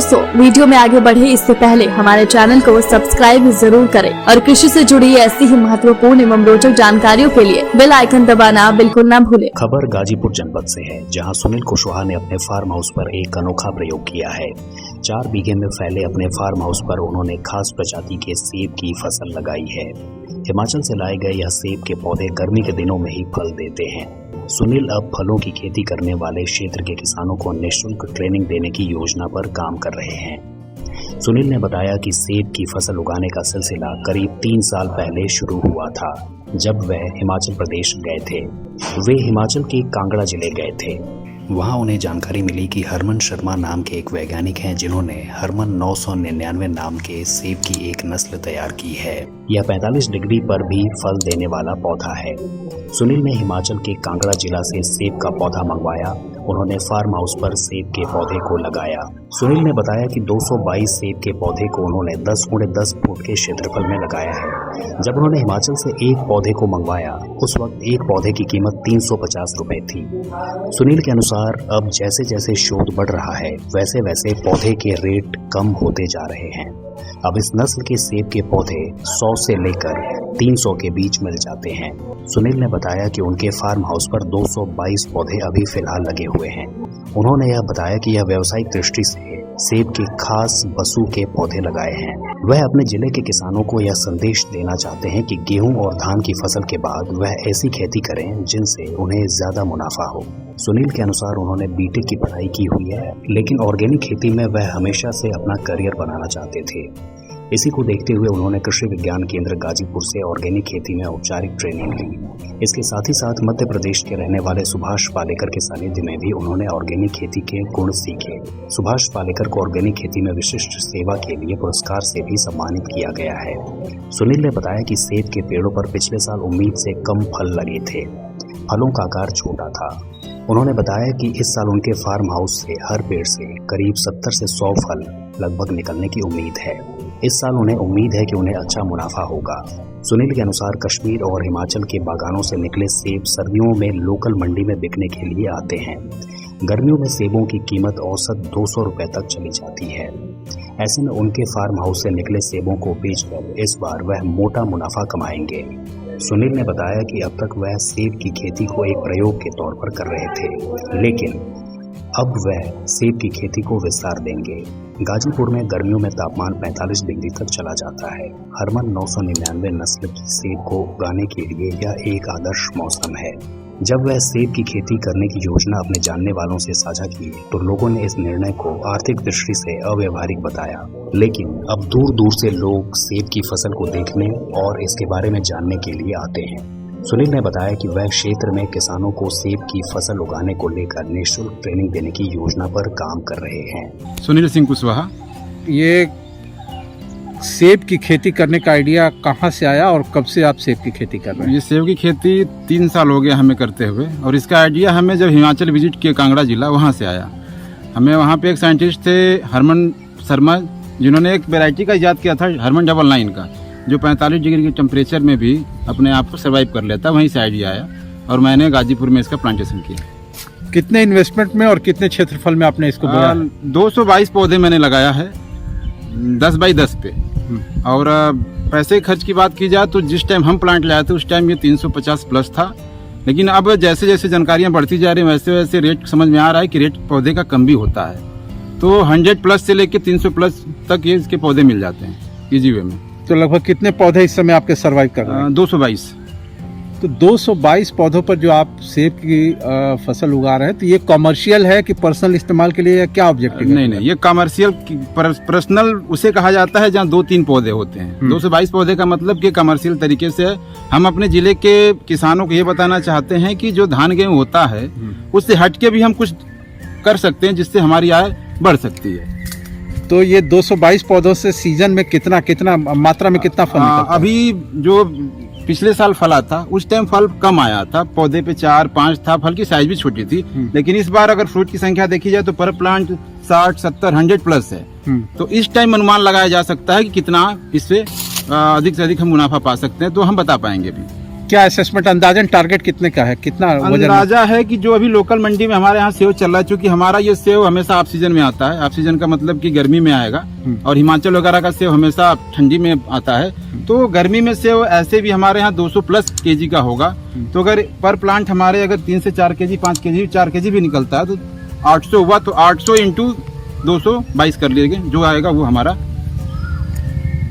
दोस्तों, वीडियो में आगे बढ़े इससे पहले हमारे चैनल को सब्सक्राइब जरूर करें और कृषि से जुड़ी ऐसी ही महत्वपूर्ण एवं रोचक जानकारियों के लिए बेल आइकन दबाना बिल्कुल न भूलें। खबर गाजीपुर जनपद से है, जहां सुनील कुशवाहा ने अपने फार्म हाउस पर एक अनोखा प्रयोग किया है। 4 बीघे में फैले अपने फार्म हाउस पर उन्होंने खास प्रजाति के सेब की फसल लगाई है। हिमाचल से लाए गए यह सेब के पौधे गर्मी के दिनों में ही फल देते हैं। सुनील अब फलों की खेती करने वाले क्षेत्र के किसानों को निःशुल्क ट्रेनिंग देने की योजना पर काम कर रहे हैं। सुनील ने बताया कि सेब की फसल उगाने का सिलसिला करीब 3 साल पहले शुरू हुआ था, जब वह हिमाचल प्रदेश गए थे। वे हिमाचल के कांगड़ा जिले गए थे। वहां उन्हें जानकारी मिली कि हरमन शर्मा नाम के एक वैज्ञानिक हैं, जिन्होंने हरमन 999 नाम के सेब की एक नस्ल तैयार की है। यह 45 डिग्री पर भी फल देने वाला पौधा है। सुनील ने हिमाचल के कांगड़ा जिला से सेब का पौधा मंगवाया। उन्होंने फार्म हाउस पर सेब के पौधे को लगाया। सुनील ने बताया कि 222 सेब के पौधे को उन्होंने 10 × 10 फुट के क्षेत्रफल में लगाया है। जब उन्होंने हिमाचल से एक पौधे को मंगवाया, उस वक्त एक पौधे की कीमत 350 रुपए थी। सुनील के अनुसार अब जैसे जैसे शोध बढ़ रहा है, वैसे वैसे पौधे के रेट कम होते जा रहे हैं। अब इस नस्ल के सेब के पौधे 100 से लेकर 300 के बीच मिल जाते हैं। सुनील ने बताया कि उनके फार्म हाउस पर 222 पौधे अभी फिलहाल लगे हुए हैं। उन्होंने यह बताया कि यह व्यावसायिक दृष्टि से सेब के खास बसु के पौधे लगाए हैं। वह अपने जिले के किसानों को यह संदेश देना चाहते हैं कि गेहूं और धान की फसल के बाद वह ऐसी खेती करें जिनसे उन्हें ज्यादा मुनाफा हो। सुनील के अनुसार उन्होंने बीटेक की पढ़ाई की हुई है, लेकिन ऑर्गेनिक खेती में वह हमेशा से अपना करियर बनाना चाहते थे। इसी को देखते हुए उन्होंने कृषि विज्ञान केंद्र गाजीपुर से ऑर्गेनिक खेती में औपचारिक ट्रेनिंग ली। इसके साथ ही साथ मध्य प्रदेश के रहने वाले सुभाष पालेकर के सानिध्य में भी उन्होंने ऑर्गेनिक खेती के गुण सीखे। सुभाष पालेकर को ऑर्गेनिक खेती में विशिष्ट सेवा के लिए पुरस्कार से भी सम्मानित किया गया है। सुनील ने बताया कि सेब के पेड़ों पर पिछले साल उम्मीद से कम फल लगे थे। फलों का आकार छोटा था। उन्होंने बताया कि इस साल उनके फार्म हाउस से हर पेड़ से करीब 70 से 100 फल लगभग निकलने की उम्मीद है। इस साल उन्हें उम्मीद है कि उन्हें अच्छा मुनाफा होगा। सुनील के अनुसार कश्मीर और हिमाचल के बागानों से निकले सेब सर्दियों में लोकल मंडी में बिकने के लिए आते हैं। गर्मियों में सेबों की कीमत औसत 200 रुपए तक चली जाती है। ऐसे में उनके फार्म हाउस से निकले सेबों को बेचकर इस बार वह मोटा मुनाफा कमाएंगे। सुनील ने बताया कि अब तक वह सेब की खेती को एक प्रयोग के तौर पर कर रहे थे, लेकिन अब वह सेब की खेती को विस्तार देंगे। गाजीपुर में गर्मियों में तापमान 45 डिग्री तक चला जाता है। हरमन 999 नस्ल की सेब को उगाने के लिए यह एक आदर्श मौसम है। जब वह सेब की खेती करने की योजना अपने जानने वालों से साझा की, तो लोगों ने इस निर्णय को आर्थिक दृष्टि से अव्यवहारिक बताया। लेकिन अब दूर दूर से लोग सेब की फसल को देखने और इसके बारे में जानने के लिए आते हैं। सुनील ने बताया कि वह क्षेत्र में किसानों को सेब की फसल उगाने को लेकर निःशुल्क ट्रेनिंग देने की योजना पर काम कर रहे हैं। सुनील सिंह कुशवाहा। ये सेब की खेती करने का आइडिया कहाँ से आया और कब से आप सेब की खेती कर रहे हैं? ये सेब की खेती 3 साल हो गया हमें करते हुए, और इसका आइडिया हमें जब हिमाचल विजिट किया कांगड़ा जिला, वहाँ से आया। हमें वहाँ पे एक साइंटिस्ट थे हरमन शर्मा, जिन्होंने एक वैरायटी का इजाद किया था हरमन 99 का, जो 45 डिग्री के टेम्परेचर में भी अपने आप को सर्वाइव कर लेता। वहीं से आइडिया आया और मैंने गाजीपुर में इसका प्लांटेशन किया। कितने इन्वेस्टमेंट में और कितने क्षेत्रफल में आपने इसको बोया? 222 पौधे मैंने लगाया है 10 बाई 10 पे। और पैसे खर्च की बात की जाए तो जिस टाइम हम प्लांट लाए थे उस टाइम ये 350 प्लस था, लेकिन अब जैसे जैसे जानकारियाँ बढ़ती जा रही हैं वैसे वैसे रेट समझ में आ रहा है कि रेट पौधे का कम भी होता है। तो 100 प्लस से लेकर 300 प्लस तक ये इसके पौधे मिल जाते हैं ईजी वे में। तो लगभग कितने पौधे इस समय आपके सर्वाइव कर रहे हैं? 222। तो 222 पौधों पर जो आप सेब की फसल उगा रहे हैं, तो ये कमर्शियल है कि पर्सनल इस्तेमाल के लिए, या क्या ऑब्जेक्टिव है? नहीं, ये कमर्शियल पर्सनल उसे कहा जाता है जहाँ 2-3 पौधे होते हैं। 222 पौधे का मतलब कि कमर्शियल तरीके से हम अपने जिले के किसानों को ये बताना चाहते हैं कि जो धान गेहूँ होता है उससे हटके भी हम कुछ कर सकते हैं जिससे हमारी आय बढ़ सकती है। तो ये 222 पौधों से सीजन में कितना मात्रा में कितना फल निकलता है? अभी जो पिछले साल फला था उस टाइम फल कम आया था, पौधे पे 4-5 था, फल की साइज भी छोटी थी। लेकिन इस बार अगर फ्रूट की संख्या देखी जाए तो पर प्लांट 60, 70, 100 प्लस है। तो इस टाइम अनुमान लगाया जा सकता है कि कितना इससे अधिक से अधिक हम मुनाफा पा सकते हैं, तो हम बता पाएंगे भी। क्या असेसमेंट अंदाजन टारगेट कितने का है, कितना वजन? अंदाजा है कि जो अभी लोकल मंडी में हमारे यहाँ सेव चल रहा है, क्योंकि हमारा ये सेव हमेशा ऑफ सीजन में आता है। ऑफ सीजन का मतलब कि गर्मी में आएगा, और हिमाचल वगैरह का सेव हमेशा ठंडी में आता है। तो गर्मी में सेव ऐसे भी हमारे यहाँ 200 प्लस केजी का होगा। तो अगर पर प्लांट हमारे अगर 3 से 4 केजी, 5 केजी, 4 केजी भी निकलता है तो 800 हुआ, तो 800 इंटू 222 कर लीजिए, जो आएगा वो हमारा।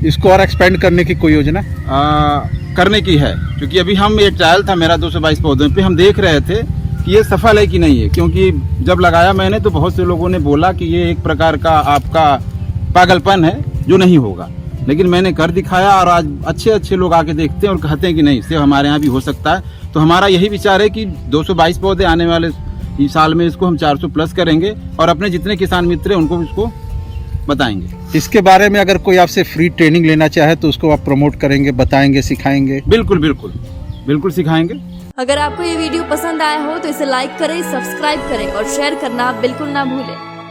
इसको और एक्सपेंड करने की कोई योजना? करने की है, क्योंकि अभी हम ये ट्रायल था मेरा 222 पौधों पे, हम देख रहे थे कि ये सफल है कि नहीं है। क्योंकि जब लगाया मैंने तो बहुत से लोगों ने बोला कि ये एक प्रकार का आपका पागलपन है जो नहीं होगा, लेकिन मैंने कर दिखाया और आज अच्छे अच्छे लोग आके देखते हैं और कहते हैं कि नहीं, सेब हमारे यहाँ भी हो सकता है। तो हमारा यही विचार है कि 222 पौधे आने वाले इस साल में इसको हम 400 प्लस करेंगे और अपने जितने किसान मित्र हैं उनको इसको बताएंगे। इसके बारे में अगर कोई आपसे फ्री ट्रेनिंग लेना चाहे तो उसको आप प्रमोट करेंगे, बताएंगे, सिखाएंगे? बिल्कुल बिल्कुल बिल्कुल सिखाएंगे। अगर आपको ये वीडियो पसंद आया हो तो इसे लाइक करें, सब्सक्राइब करें और शेयर करना बिल्कुल ना भूलें।